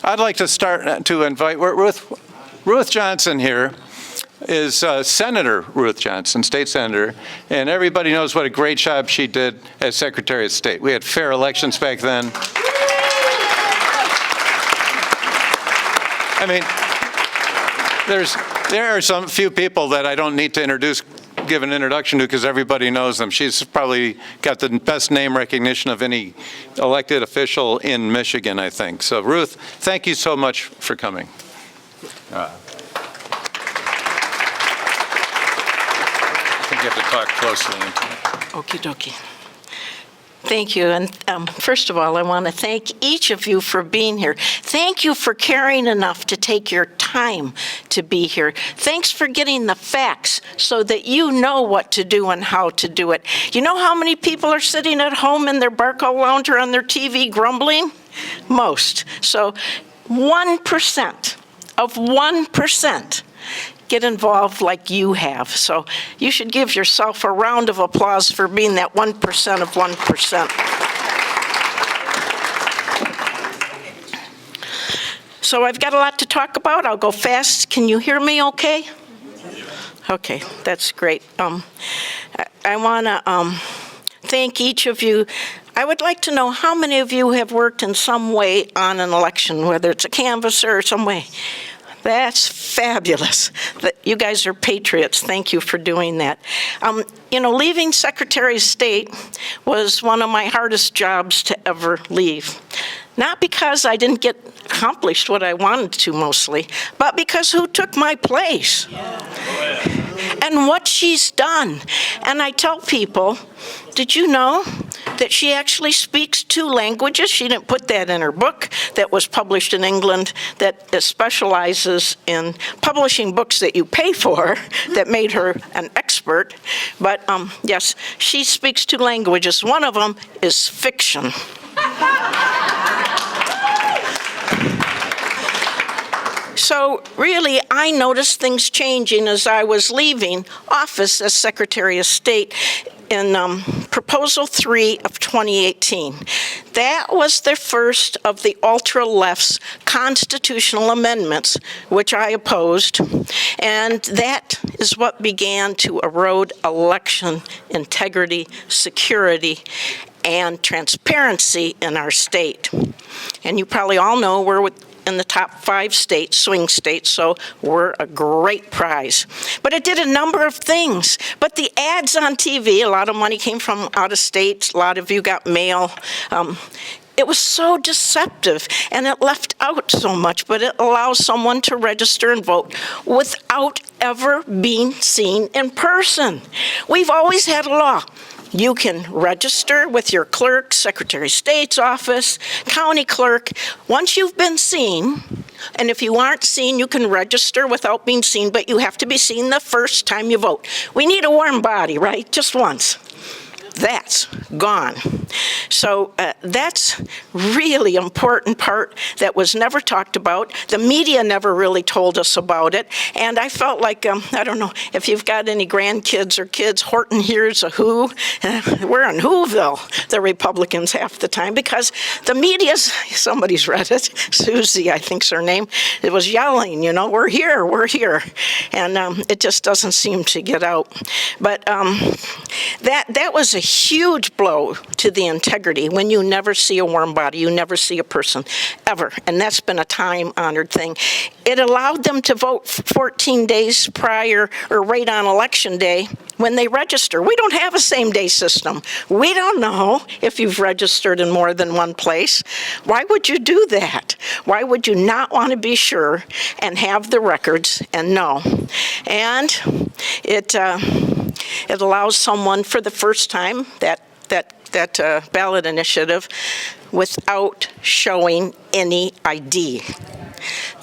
I'd like to start to invite Ruth Johnson here. Is Senator Ruth Johnson, state senator, and everybody knows what a great job she did as Secretary of State. We had fair elections back then. I mean, there are some few people that I don't need to give an introduction to because everybody knows them. She's probably got the best name recognition of any elected official in Michigan, I think. So Ruth, thank you so much for coming. You have to talk closely into it. Okie dokie. Thank you. And first of all, I want to thank each of you for being here. Thank you for caring enough to take your time to be here. Thanks for getting the facts so that you know what to do and how to do it. You know how many people are sitting at home in their Barco lounge or on their TV grumbling? Most. So 1% of 1% get involved like you have. So you should give yourself a round of applause for being that 1% of 1%. So I've got a lot to talk about. I'll go fast. Can you hear me okay? Okay, that's great. I want to thank each of you. I would like to know how many of you have worked in some way on an election, whether it's a canvasser or some way. That's fabulous. You guys are patriots. Thank you for doing that. Leaving Secretary of State was one of my hardest jobs to ever leave. Not because I didn't get accomplished what I wanted to mostly, but because who took my place? And what she's done. And I tell people, did you know that she actually speaks 2 languages? She didn't put that in her book that was published in England that specializes in publishing books that you pay for that made her an expert. But yes, she speaks 2 languages. One of them is fiction. So really, I noticed things changing as I was leaving office as Secretary of State in Proposal 3 of 2018. That was the first of the ultra-left's constitutional amendments, which I opposed, and that is what began to erode election integrity, security, and transparency in our state. And you probably all know we're in the top 5 states, swing states, so we're a great prize. But it did a number of things. But the ads on TV, a lot of money came from out of state, a lot of you got mail. It was so deceptive, and it left out so much, but it allows someone to register and vote without ever being seen in person. We've always had a law. You can register with your clerk, Secretary of State's office, county clerk. Once you've been seen, and if you aren't seen, you can register without being seen, but you have to be seen the first time you vote. We need a warm body, right? Just once. That's gone. So that's really important part that was never talked about. The media never really told us about it. And I felt like, I don't know if you've got any grandkids or kids, Horton hears a who. We're in Whoville, the Republicans half the time, because the media's, somebody's read it, Susie, I think's her name, it was yelling, we're here, we're here. And it just doesn't seem to get out. But that was a huge blow to the integrity when you never see a warm body, you never see a person, ever. And that's been a time-honored thing. It allowed them to vote 14 days prior or right on election day when they register. We don't have a same-day system. We don't know if you've registered in more than one place. Why would you do that? Why would you not want to be sure and have the records and know? And it allows someone for the first time, that ballot initiative, without showing any ID.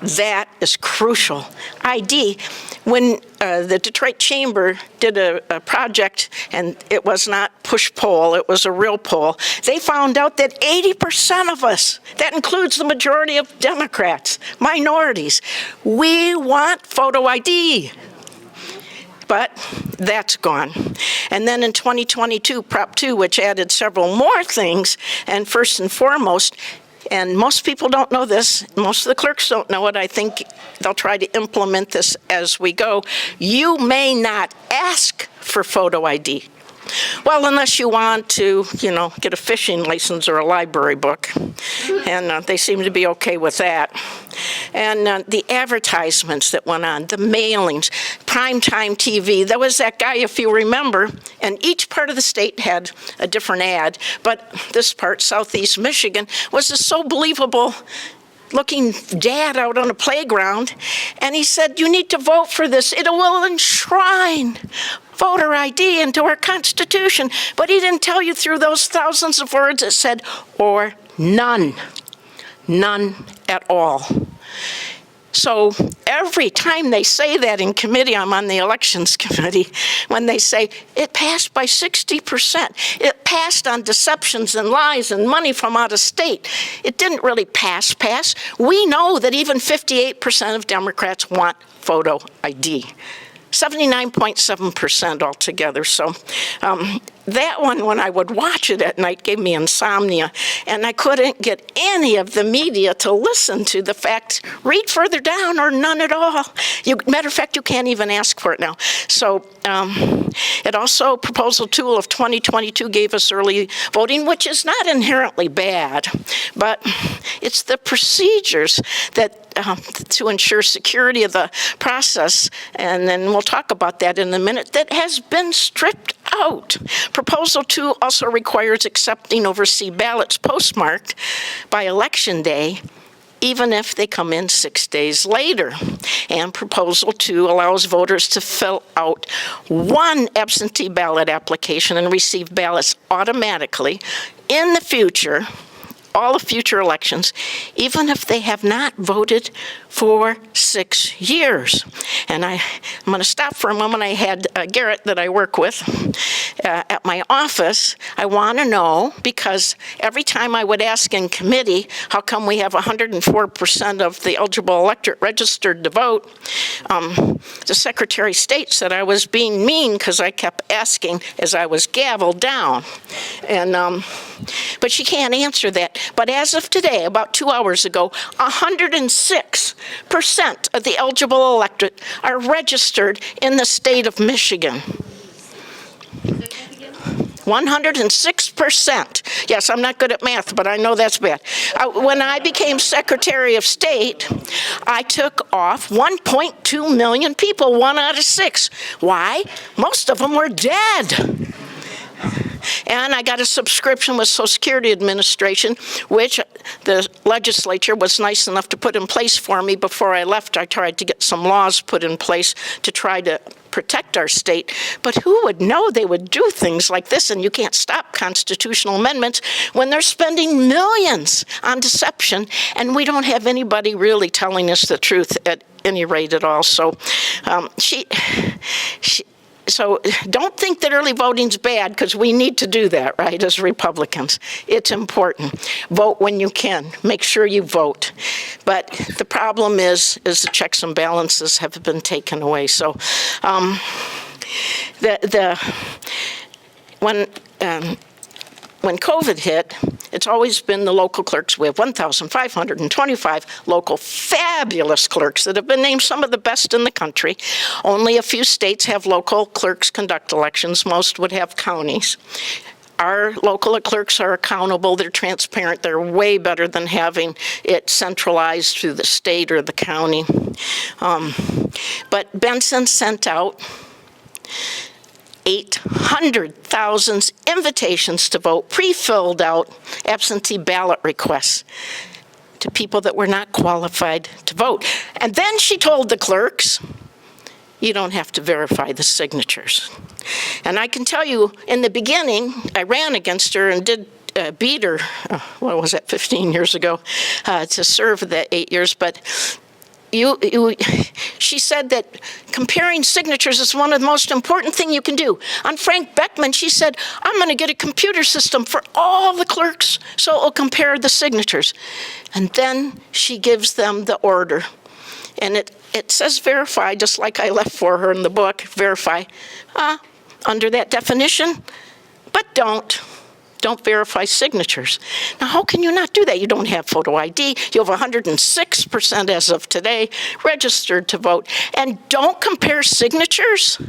That is crucial. ID, when the Detroit Chamber did a project, and it was not push poll, it was a real poll, they found out that 80% of us, that includes the majority of Democrats, minorities, we want photo ID. But that's gone. And then in 2022, Prop 2, which added several more things, and first and foremost, and most people don't know this, most of the clerks don't know it, I think they'll try to implement this as we go. You may not ask for photo ID. Well, unless you want to, get a fishing license or a library book. And they seem to be okay with that. And the advertisements that went on, the mailings, primetime TV. There was that guy, if you remember, and each part of the state had a different ad, but this part, Southeast Michigan, was just so believable looking dad out on a playground, and he said, you need to vote for this. It will enshrine voter ID into our Constitution. But he didn't tell you through those thousands of words it said, or none. None at all. So every time they say that in committee, I'm on the elections committee, when they say it passed by 60%, it passed on deceptions and lies and money from out of state. It didn't really pass. We know that even 58% of Democrats want photo ID. 79.7% altogether. So that one, when I would watch it at night, gave me insomnia. And I couldn't get any of the media to listen to the fact, read further down or none at all. Matter of fact, you can't even ask for it now. So it also, Proposal 2 of 2022 gave us early voting, which is not inherently bad, but it's the procedures that to ensure security of the process, and then we'll talk about that in a minute, that has been stripped out. Proposal 2 also requires accepting overseas ballots postmarked by Election Day, even if they come in 6 days later. And Proposal 2 allows voters to fill out one absentee ballot application and receive ballots automatically in the future, all the future elections, even if they have not voted for 6 years. And I'm going to stop for a moment. I had Garrett that I work with at my office. I want to know, because every time I would ask in committee, how come we have 104% of the eligible electorate registered to vote? The Secretary of State said I was being mean because I kept asking as I was gavelled down. And but she can't answer that. But as of today, about 2 hours ago, 106% of the eligible electorate are registered in the state of Michigan. 106%. Yes, I'm not good at math, but I know that's bad. When I became Secretary of State, I took off 1.2 million people, 1 out of 6. Why? Most of them were dead. And I got a subscription with Social Security Administration, which the legislature was nice enough to put in place for me before I left. I tried to get some laws put in place to try to protect our state. But who would know they would do things like this? And you can't stop constitutional amendments when they're spending millions on deception, and we don't have anybody really telling us the truth at any rate at all. So So don't think that early voting's bad, because we need to do that, right, as Republicans. It's important. Vote when you can. Make sure you vote. But the problem is the checks and balances have been taken away. So when COVID hit, it's always been the local clerks. We have 1,525 local fabulous clerks that have been named some of the best in the country. Only a few states have local clerks conduct elections. Most would have counties. Our local clerks are accountable. They're transparent. They're way better than having it centralized through the state or the county. But Benson sent out 800,000 invitations to vote, pre-filled out absentee ballot requests to people that were not qualified to vote. And then she told the clerks, you don't have to verify the signatures. And I can tell you, in the beginning, I ran against her and did beat her, 15 years ago, to serve that 8 years. But she said that comparing signatures is one of the most important things you can do. On Frank Beckman, she said, I'm going to get a computer system for all the clerks so it will compare the signatures. And then she gives them the order. And it says verify, just like I left for her in the book, verify, under that definition, but don't. don't verify signatures. Now, how can you not do that? You don't have photo ID. You have 106% as of today registered to vote, and don't compare signatures?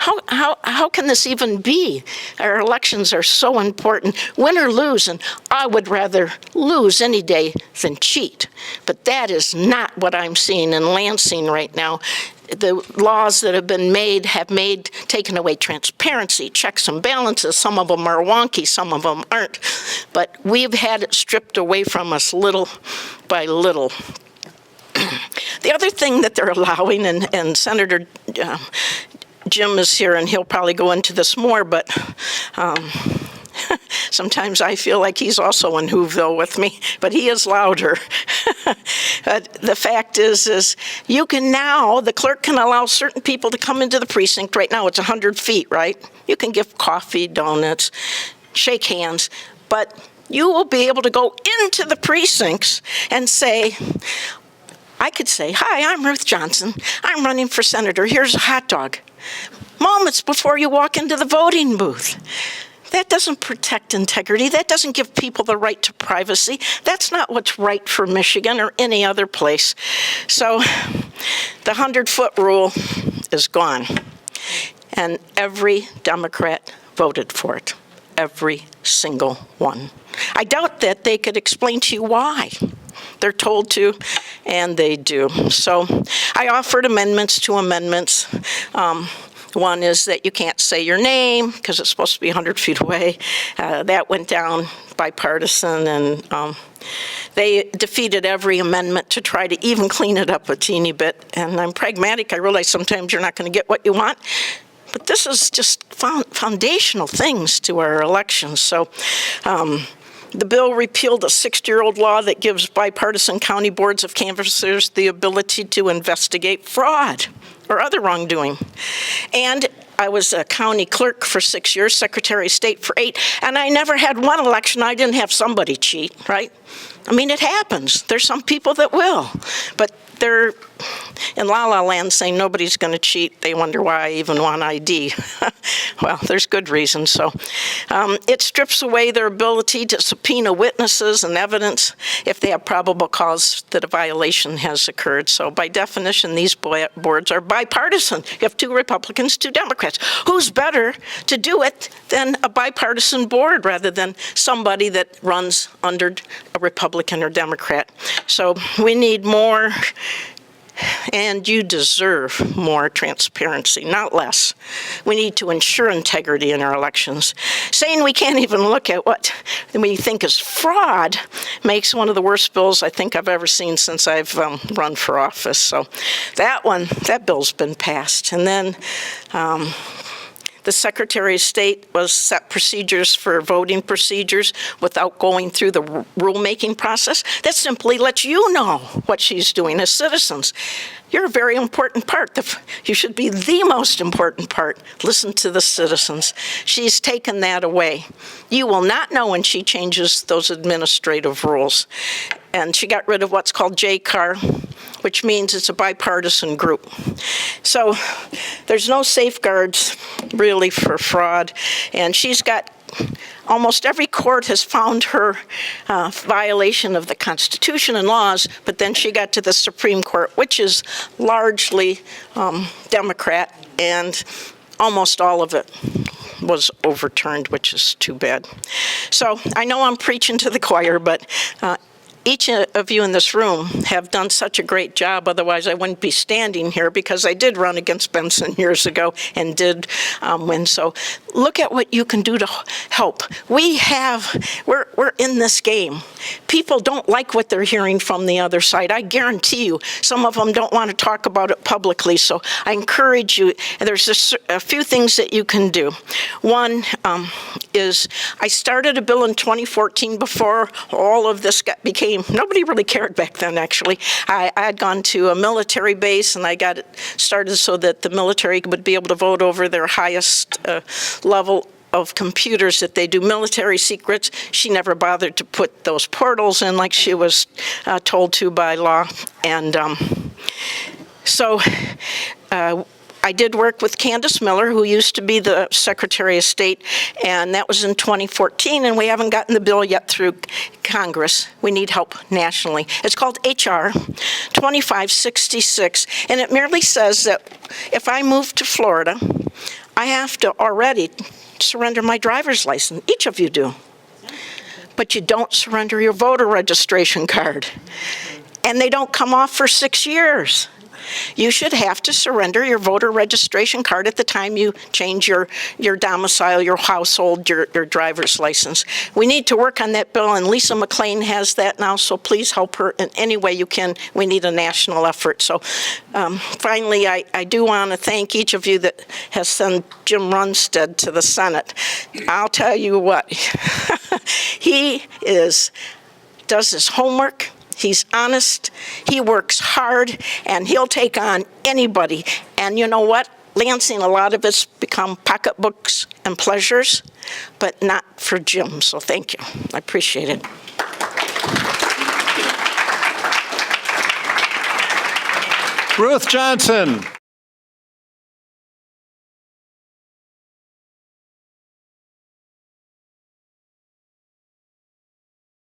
How can this even be? Our elections are so important, win or lose, and I would rather lose any day than cheat. But that is not what I'm seeing in Lansing right now. The laws that have been made have taken away transparency, checks and balances. Some of them are wonky, some of them aren't. But we've had it stripped away from us little by little. The other thing that they're allowing, and Senator Jim is here, and he'll probably go into this more, but sometimes I feel like he's also in Whoville with me, but he is louder. But the fact is you can now, the clerk can allow certain people to come into the precinct. Right now it's 100 feet, right? You can give coffee, donuts, shake hands, but you will be able to go into the precincts and say, I could say, hi, I'm Ruth Johnson. I'm running for senator. Here's a hot dog. Moments before you walk into the voting booth. That doesn't protect integrity. That doesn't give people the right to privacy. That's not what's right for Michigan or any other place. So the 100-foot rule is gone. And every Democrat voted for it. Every single one. I doubt that they could explain to you why. They're told to, and they do. So I offered amendments to amendments. One is that you can't say your name because it's supposed to be 100 feet away. That went down bipartisan, and they defeated every amendment to try to even clean it up a teeny bit. And I'm pragmatic. I realize sometimes you're not going to get what you want. But this is just foundational things to our elections. So the bill repealed a 60-year-old law that gives bipartisan county boards of canvassers the ability to investigate fraud or other wrongdoing. And I was a county clerk for 6 years, Secretary of State for 8, and I never had one election I didn't have somebody cheat, right? I mean, it happens. There's some people that will, but they're in la-la land saying nobody's going to cheat. They wonder why I even want ID. Well, there's good reasons. So it strips away their ability to subpoena witnesses and evidence if they have probable cause that a violation has occurred. So by definition, these boards are bipartisan. You have 2 Republicans, 2 Democrats. Who's better to do it than a bipartisan board rather than somebody that runs under a Republican or Democrat? So we need more, and you deserve more transparency, not less. We need to ensure integrity in our elections. Saying we can't even look at what we think is fraud makes one of the worst bills I think I've ever seen since I've run for office. So that bill's been passed. And then the Secretary of State was set procedures for voting procedures without going through the rulemaking process. That simply lets you know what she's doing as citizens. You're a very important part. You should be the most important part. Listen to the citizens. She's taken that away. You will not know when she changes those administrative rules. And she got rid of what's called JCAR, which means it's a bipartisan group. So there's no safeguards really for fraud. And she's got almost every court has found her violation of the Constitution and laws, but then she got to the Supreme Court, which is largely Democrat, and almost all of it was overturned, which is too bad. So I know I'm preaching to the choir, but each of you in this room have done such a great job, otherwise I wouldn't be standing here, because I did run against Benson years ago and did win. So look at what you can do to help. We're in this game. People don't like what they're hearing from the other side. I guarantee you, some of them don't want to talk about it publicly, so I encourage you, and there's just a few things that you can do. One is I started a bill in 2014 before all of this became, nobody really cared back then, actually. I had gone to a military base, and I got it started so that the military would be able to vote over their highest level of computers that they do military secrets. She never bothered to put those portals in like she was told to by law. And so I did work with Candace Miller, who used to be the Secretary of State, and that was in 2014, and we haven't gotten the bill yet through Congress. We need help nationally. It's called HR 2566, and it merely says that if I move to Florida, I have to already surrender my driver's license. Each of you do. But you don't surrender your voter registration card. And they don't come off for 6 years. You should have to surrender your voter registration card at the time you change your domicile, your household, your driver's license. We need to work on that bill, and Lisa McLean has that now, so please help her in any way you can. We need a national effort. So finally, I do want to thank each of you that has sent Jim Runstead to the Senate. I'll tell you what, he does his homework. He's honest, he works hard, and he'll take on anybody. And you know what? Lansing, a lot of it's become pocketbooks and pleasures, but not for Jim. So thank you. I appreciate it. Ruth Johnson.